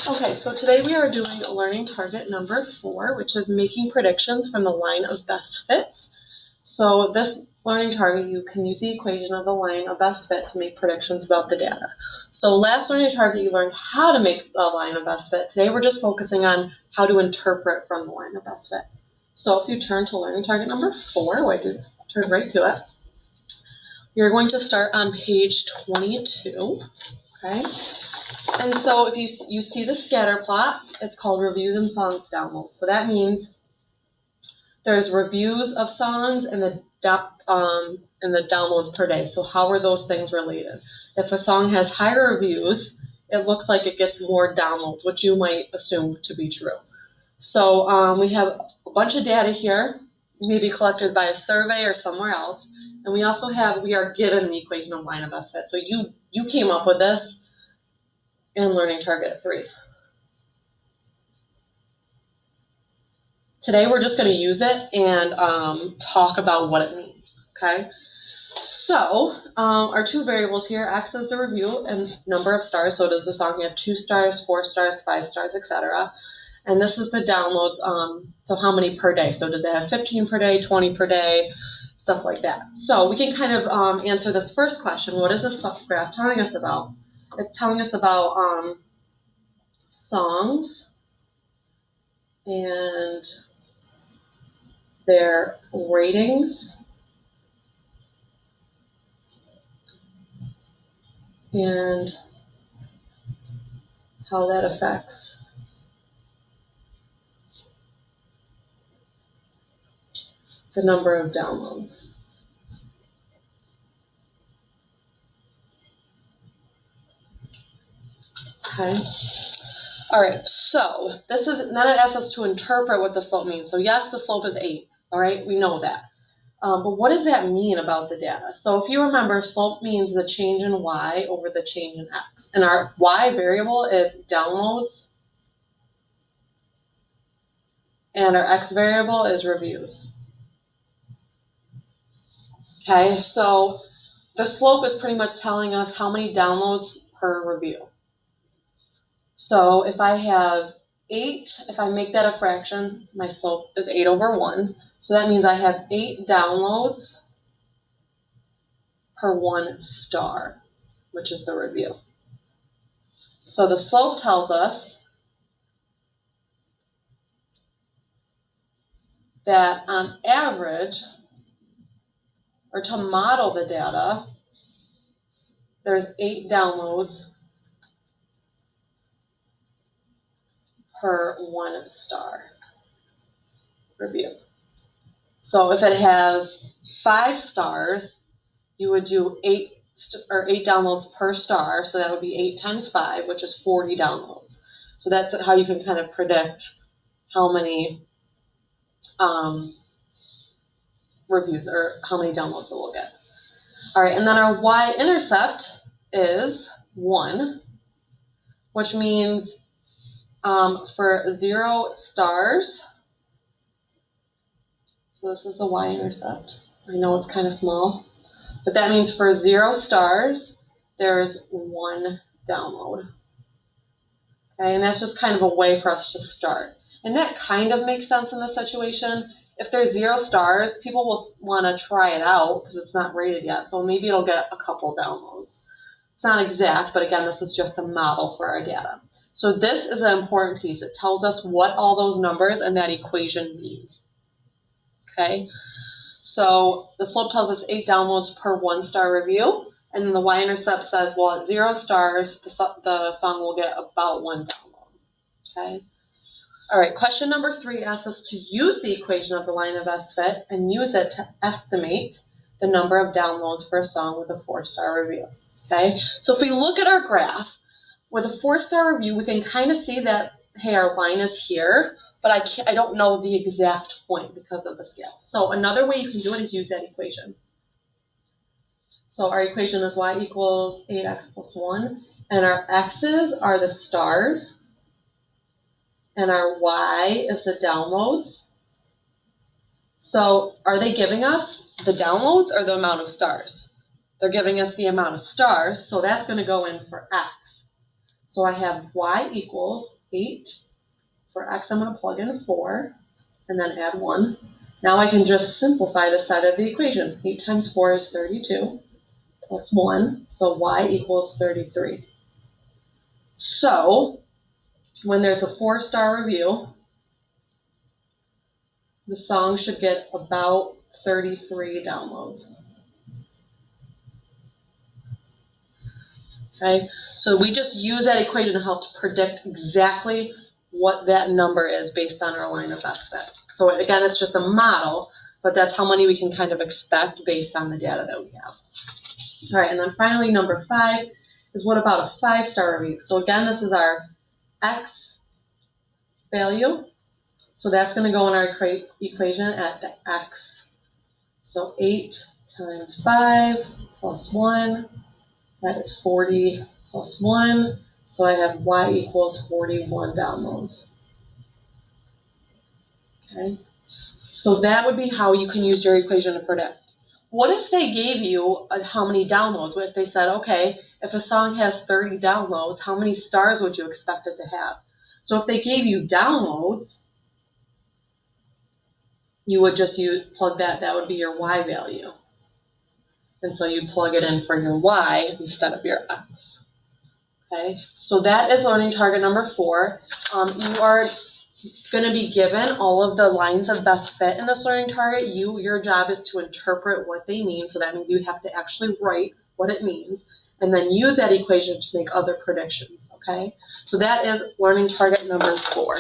Okay, so today we are doing learning target number 4, which is making predictions from the line of best fit. So this learning target, you can use the equation of the line of best fit to make predictions about the data. So last learning target, you learned how to make a line of best fit. Today we're just focusing on how to interpret from the line of best fit. So if you turn to learning target number 4, I did turn right to it. You're going to start on page 22, okay? And so if you see the scatter plot, it's called reviews and songs downloads. So that means there's reviews of songs and the downloads per day. So how are those things related? If a song has higher reviews, it looks like it gets more downloads, which you might assume to be true. So we have a bunch of data here, maybe collected by a survey or somewhere else. And we also we are given the equation of line of best fit. So you came up with this in learning target 3. Today we're just going to use it and talk about what it means, okay? So our two variables here, X is the review and number of stars. So does the song have 2 stars, 4 stars, 5 stars, etc.? And this is the downloads, so how many per day? So does it have 15 per day, 20 per day, stuff like that. So we can kind of answer this first question. What is this graph telling us about? It's telling us about songs and their ratings and how that affects the number of downloads. Okay. All right, so then it asks us to interpret what the slope means. So yes, the slope is 8, all right, we know that. But what does that mean about the data? So if you remember, slope means the change in y over the change in x. And our y variable is downloads, and our x variable is reviews. Okay, so the slope is pretty much telling us how many downloads per review. So if I have 8, if I make that a fraction, my slope is 8 over 1. So that means I have 8 downloads per 1 star, which is the review. So the slope tells us that on average, or to model the data, there's 8 downloads per 1 star review. So if it has 5 stars, you would do 8 downloads per star, so that would be 8 times 5, which is 40 downloads. So that's how you can kind of predict how many reviews or how many downloads it will get. All right, and then our y-intercept is 1, which means for 0 stars, so this is the y-intercept. I know it's kind of small, but that means for 0 stars, there's 1 download. Okay, and that's just kind of a way for us to start. And that kind of makes sense in this situation. If there's 0 stars, people will want to try it out because it's not rated yet, so maybe it'll get a couple downloads. It's not exact, but again, this is just a model for our data. So this is an important piece. It tells us what all those numbers and that equation means. Okay, so the slope tells us 8 downloads per 1 star review, and then the y-intercept says, well, at 0 stars, the song will get about 1 download. Okay. All right, question number 3 asks us to use the equation of the line of best fit and use it to estimate the number of downloads for a song with a 4-star review. Okay, so if we look at our graph, with a 4-star review, we can kind of see that, hey, our line is here, but I don't know the exact point because of the scale. So another way you can do it is use that equation. So our equation is y equals 8x plus 1, and our x's are the stars, and our y is the downloads. So are they giving us the downloads or the amount of stars? They're giving us the amount of stars, so that's going to go in for x. So I have y equals 8. For x, I'm going to plug in 4 and then add 1. Now I can just simplify this side of the equation. 8 times 4 is 32 plus 1, so y equals 33. So when there's a 4-star review, the song should get about 33 downloads. Okay, so we just use that equation to help to predict exactly what that number is based on our line of best fit. So again, it's just a model, but that's how many we can kind of expect based on the data that we have. All right, and then finally, number 5 is what about a 5-star review? So again, this is our x value. So that's going to go in our equation at the x. So 8 times 5 plus 1, that is 40 plus 1. So I have y equals 41 downloads. Okay, so that would be how you can use your equation to predict. What if they gave you how many downloads? What if they said, okay, if a song has 30 downloads, how many stars would you expect it to have? So if they gave you downloads, you would just plug that would be your y value. And so you plug it in for your y instead of your x. Okay, so that is learning target number 4. You are going to be given all of the lines of best fit in this learning target. Your job is to interpret what they mean, so that means you have to actually write what it means, and then use that equation to make other predictions, okay? So that is learning target number 4.